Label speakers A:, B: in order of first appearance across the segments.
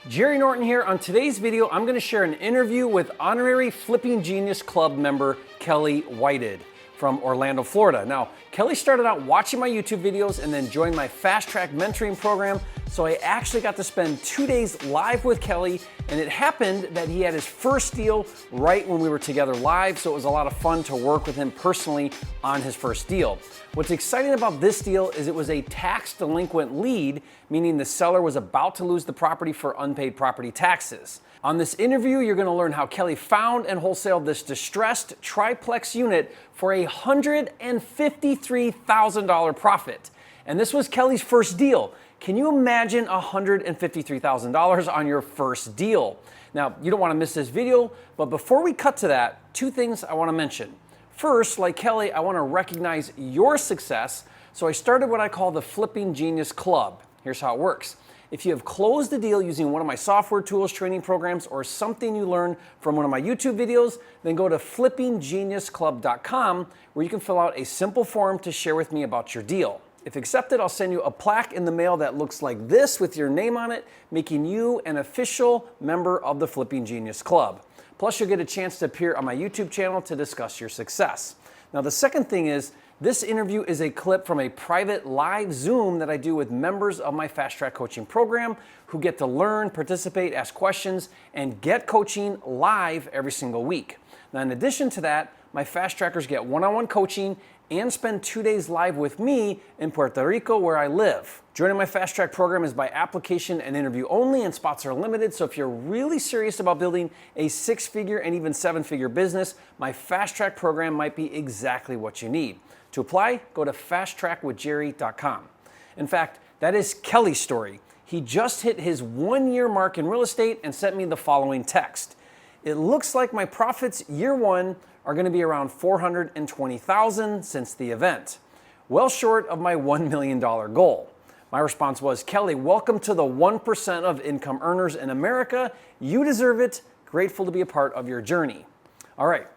A: Jerry Norton here. On today's video, I'm going to share an interview with honorary Flipping Genius Club member Kelly Whited from Orlando, Florida. Now, Kelly started out watching my YouTube videos and then joined my Fast Track mentoring program. So I actually got to spend 2 days live with Kelly, and it happened that he had his first deal right when we were together live. So it was a lot of fun to work with him personally on his first deal. What's exciting about this deal is it was a tax delinquent lead, meaning the seller was about to lose the property for unpaid property taxes. On this interview, you're going to learn how Kelly found and wholesaled this distressed triplex unit for a $153,000 profit. And this was Kelly's first deal. Can you imagine $153,000 on your first deal? Now, you don't want to miss this video, but before we cut to that, two things I want to mention. First, like Kelly, I want to recognize your success, so I started what I call the Flipping Genius Club. Here's how it works. If you have closed a deal using one of my software tools, training programs, or something you learned from one of my YouTube videos, then go to flippinggeniusclub.com where you can fill out a simple form to share with me about your deal. If accepted, I'll send you a plaque in the mail that looks like this with your name on it, making you an official member of the Flipping Genius Club. Plus, you'll get a chance to appear on my YouTube channel to discuss your success. Now, the second thing is, this interview is a clip from a private live Zoom that I do with members of my Fast Track coaching program who get to learn, participate, ask questions, and get coaching live every single week. Now, in addition to that, my Fast Trackers get one-on-one coaching and spend 2 days live with me in Puerto Rico where I live. Joining my Fast Track program is by application and interview only, and spots are limited, so if you're really serious about building a six-figure and even seven-figure business, my Fast Track program might be exactly what you need. To apply, go to fasttrackwithjerry.com. In fact, that is Kelly's story. He just hit his 1 year mark in real estate and sent me the following text. It looks like my profits year one are going to be around $420,000 since the event. Well short of my $1 million goal. My response was, Kelly, welcome to the 1% of income earners in America. You deserve it. Grateful to be a part of your journey. All right.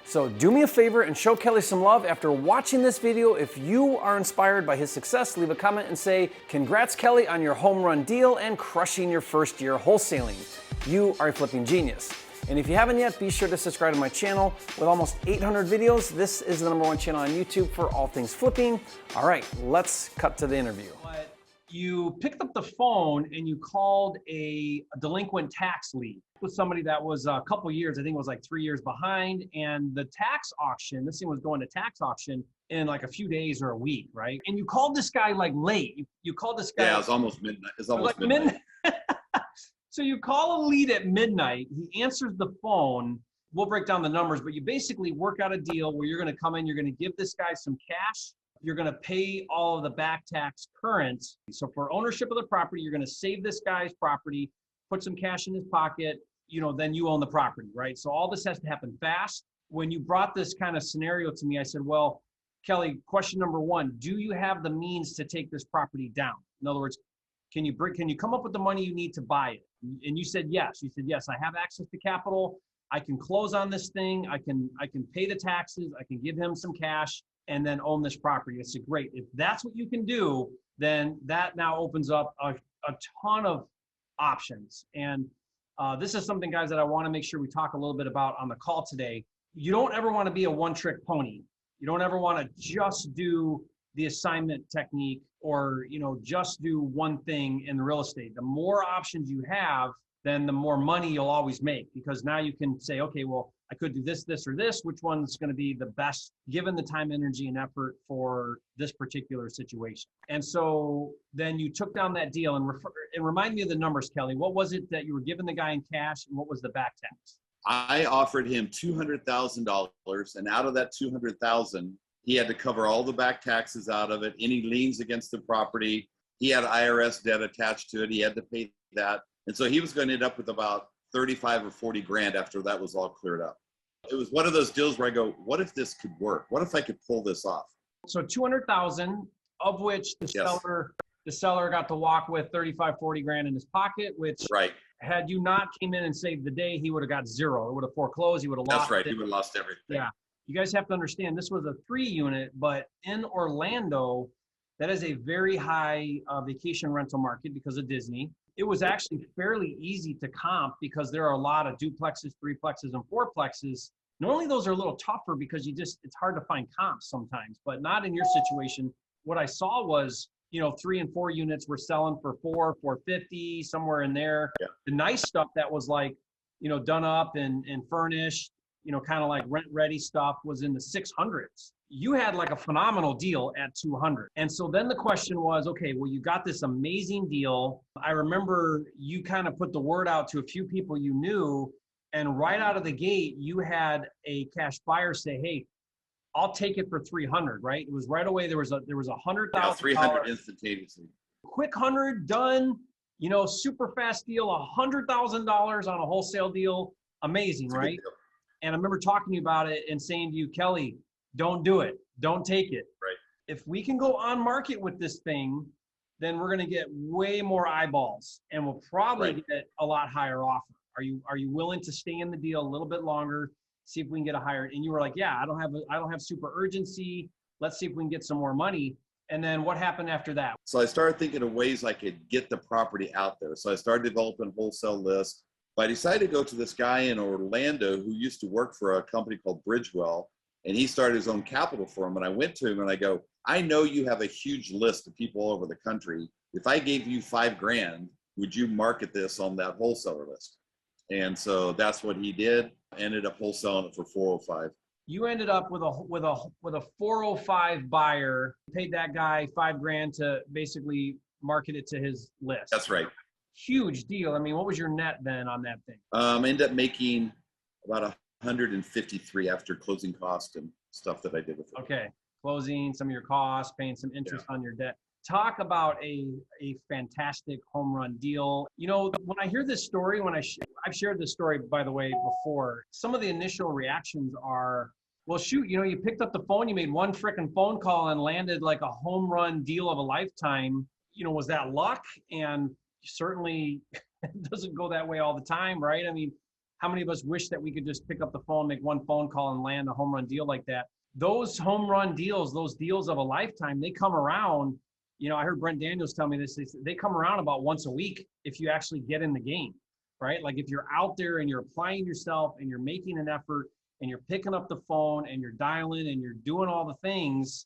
A: So do me a favor and show Kelly some love after watching this video. If you are inspired by his success, leave a comment and say, congrats Kelly on your home run deal and crushing your first year wholesaling. You are a flipping genius. And if you haven't yet, be sure to subscribe to my channel. With almost 800 videos, this is the #1 channel on YouTube for all things flipping. All right, let's cut to the interview. But you picked up the phone and you called a delinquent tax lead with somebody that was a couple years, I think it was like 3 years behind. And the tax auction, this thing was going to tax auction in like a few days or a week, right? And you called this guy like late. You called this guy.
B: Yeah, it was almost midnight. It was almost like midnight.
A: So you call a lead at midnight, he answers the phone, we'll break down the numbers, but you basically work out a deal where you're gonna come in, you're gonna give this guy some cash, you're gonna pay all of the back tax current. So for ownership of the property, you're gonna save this guy's property, put some cash in his pocket, then you own the property, right? So all this has to happen fast. When you brought this kind of scenario to me, I said, well, Kelly, question number one, do you have the means to take this property down? In other words, can you come up with the money you need to buy it? And you said yes. You said yes. I have access to capital. I can close on this thing. I can pay the taxes. I can give him some cash and then own this property. I said, great. If that's what you can do, then that now opens up a ton of options. And this is something, guys, that I want to make sure we talk a little bit about on the call today. You don't ever want to be a one-trick pony. You don't ever want to just do the assignment technique or just do one thing in real estate. The more options you have, then the more money you'll always make, because now you can say, okay, well, I could do this, this, or this. Which one's going to be the best given the time, energy, and effort for this particular situation? And so then you took down that deal and remind me of the numbers, Kelly. What was it that you were giving the guy in cash, and what was the back tax?
B: I offered him $200,000, and out of that $200,000, he had to cover all the back taxes out of it, any liens against the property. He had IRS debt attached to it. He had to pay that. And so he was going to end up with about 35 or 40 grand after that was all cleared up. It was one of those deals where I go, what if this could work? What if I could pull this off?
A: So 200,000, of which the seller got to walk with 35, 40 grand in his pocket, which
B: right.
A: Had you not came in and saved the day, he would have got zero. It would have foreclosed. He would have lost.
B: That's right. He would have lost everything.
A: Yeah. You guys have to understand, this was a 3 unit, but in Orlando, that is a very high vacation rental market because of Disney. it was actually fairly easy to comp because there are a lot of duplexes, threeplexes, and fourplexes. Normally those are a little tougher because it's hard to find comps sometimes, but not in your situation. What I saw was, 3 and 4 units were selling for 450, somewhere in there.
B: Yeah.
A: The nice stuff that was like, done up and furnished, kind of like rent ready stuff was in the 600s. You had like a phenomenal deal at 200. And so then the question was, okay, well, you got this amazing deal. I remember you kind of put the word out to a few people you knew, and right out of the gate, you had a cash buyer say, hey, I'll take it for 300, right? It was right away. There was a $100,000.
B: Yeah, 300 instantaneously.
A: Quick 100 done, super fast deal, $100,000 on a wholesale deal. Amazing, right? And I remember talking to you about it and saying to you, Kelly, don't do it. Don't take it.
B: Right.
A: If we can go on market with this thing, then we're going to get way more eyeballs and we'll probably get a lot higher offer. Are you willing to stay in the deal a little bit longer, see if we can get a higher? And you were like, yeah, I don't have super urgency. Let's see if we can get some more money. And then what happened after that?
B: So I started thinking of ways I could get the property out there. So I started developing a wholesale list. But I decided to go to this guy in Orlando who used to work for a company called Bridgewell, and he started his own capital firm. And I went to him and I go, I know you have a huge list of people all over the country. If I gave you $5,000, would you market this on that wholesaler list? And so that's what he did. Ended up wholesaling it for 405.
A: You ended up with a 405 buyer, paid that guy $5,000 to basically market it to his list.
B: That's right.
A: Huge deal. I mean, what was your net then on that thing?
B: I ended up making about 153 after closing costs and stuff that I did with it.
A: Okay. Closing, some of your costs, paying some interest on your debt. Talk about a fantastic home run deal. When I hear this story, I've shared this story, by the way, before, some of the initial reactions are, well, shoot, you picked up the phone, you made one frickin' phone call and landed like a home run deal of a lifetime. Was that luck? And certainly it doesn't go that way all the time, right? I mean, how many of us wish that we could just pick up the phone, make one phone call and land a home run deal like that? Those home run deals, those deals of a lifetime, they come around. I heard Brent Daniels tell me this, they come around about once a week if you actually get in the game, right? Like if you're out there and you're applying yourself and you're making an effort and you're picking up the phone and you're dialing and you're doing all the things,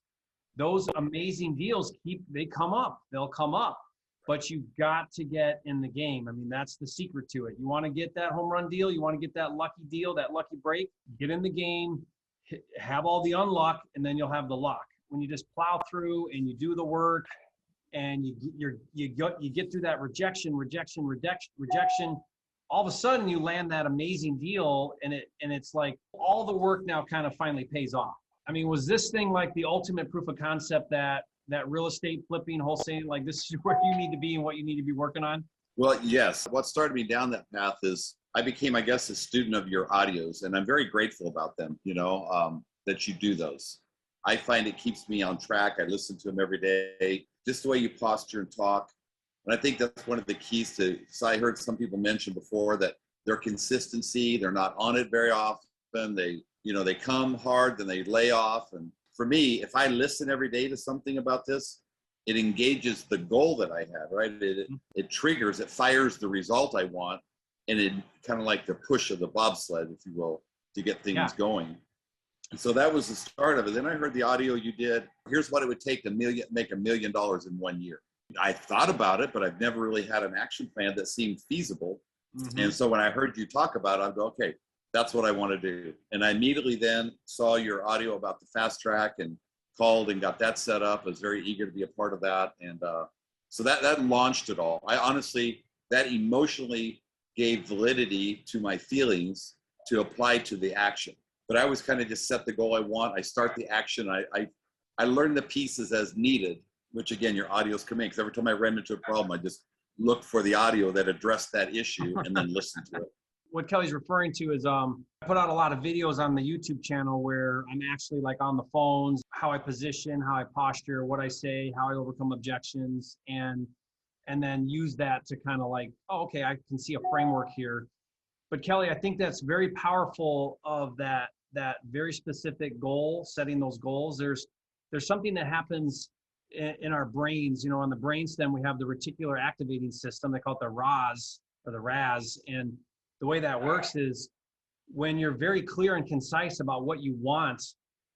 A: those amazing deals they'll come up. But you've got to get in the game. I mean, that's the secret to it. You want to get that home run deal, you want to get that lucky deal, that lucky break, get in the game, have all the unluck, and then you'll have the luck. When you just plow through and you do the work and you get through that rejection, all of a sudden you land that amazing deal and it's like all the work now kind of finally pays off. I mean, was this thing like the ultimate proof of concept that real estate flipping, wholesaling, like this is where you need to be and what you need to be working on?
B: Well, yes. What started me down that path is I became, I guess, a student of your audios, and I'm very grateful about them, that you do those. I find it keeps me on track. I listen to them every day, just the way you posture and talk. And I think that's one of the keys to, so I heard some people mention before that their consistency, they're not on it very often. They come hard, then they lay off. And for me, if I listen every day to something about this, it engages the goal that I have, right? It triggers, it fires the result I want. And it kind of like the push of the bobsled, if you will, to get things going. And so that was the start of it. Then I heard the audio you did. Here's what it would take to make $1 million in 1 year. I thought about it, but I've never really had an action plan that seemed feasible. Mm-hmm. And so when I heard you talk about it, I go, okay, that's what I want to do. And I immediately then saw your audio about the fast track and called and got that set up. I was very eager to be a part of that. And so that launched it all. I honestly, that emotionally gave validity to my feelings to apply to the action. But I was kind of just set the goal I want. I start the action. I learn the pieces as needed, which again, your audios come in. Because every time I ran into a problem, I just looked for the audio that addressed that issue and then listened to it.
A: What Kelly's referring to is I put out a lot of videos on the YouTube channel where I'm actually like on the phones, how I position, how I posture, what I say, how I overcome objections, and then use that to kind of like, oh, okay, I can see a framework here. But Kelly, I think that's very powerful of that very specific goal, setting those goals. There's something that happens in our brains, you know, on the brainstem, we have the reticular activating system. They call it the RAS or the RAS. And the way that works is when you're very clear and concise about what you want,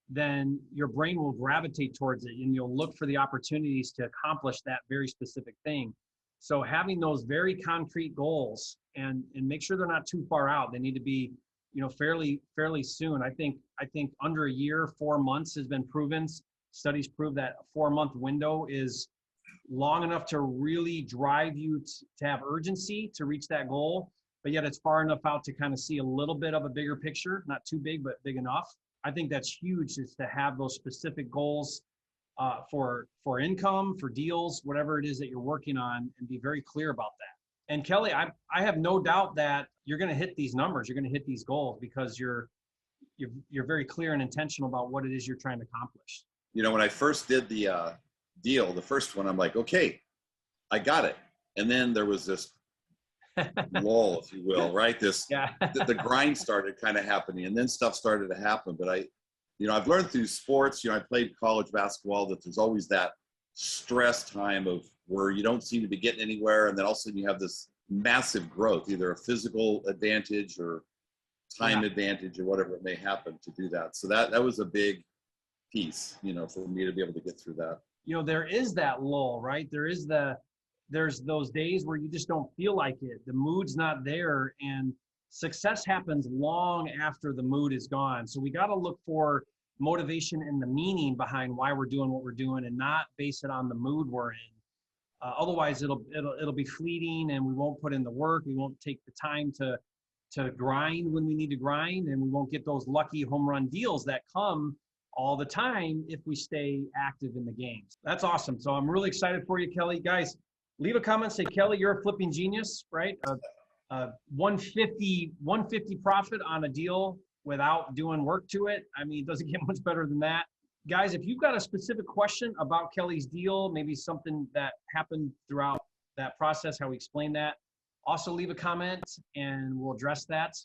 A: then your brain will gravitate towards it and you'll look for the opportunities to accomplish that very specific thing. So having those very concrete goals and make sure they're not too far out. They need to be, you know, fairly soon. I think under a year, 4 months has been proven. Studies prove that a 4-month window is long enough to really drive you to have urgency to reach that goal, but yet it's far enough out to kind of see a little bit of a bigger picture, not too big, but big enough. I think that's huge, is to have those specific goals for income, for deals, whatever it is that you're working on, and be very clear about that. And Kelly, I have no doubt that you're going to hit these numbers, you're going to hit these goals because you're very clear and intentional about what it is you're trying to accomplish.
B: You know, when I first did the deal, the first one, I'm like, okay, I got it. And then there was this lull, if you will, right? The grind started kind of happening, and then stuff started to happen. But I've learned through sports, I played college basketball, that there's always that stress time of where you don't seem to be getting anywhere. And then all of a sudden you have this massive growth, either a physical advantage or time advantage or whatever it may happen to do that. So that was a big piece, for me to be able to get through that.
A: There is that lull, right? There's those days where you just don't feel like it. The mood's not there, and success happens long after the mood is gone. So we got to look for motivation and the meaning behind why we're doing what we're doing, and not base it on the mood we're in. Otherwise, it'll be fleeting, and we won't put in the work. We won't take the time to grind when we need to grind, and we won't get those lucky home run deals that come all the time if we stay active in the games. That's awesome. So I'm really excited for you, Kelly. Guys, leave a comment, say, Kelly, you're a flipping genius, right? 150 profit on a deal without doing work to it. I mean, it doesn't get much better than that. Guys, if you've got a specific question about Kelly's deal, maybe something that happened throughout that process, how we explain that, also leave a comment and we'll address that.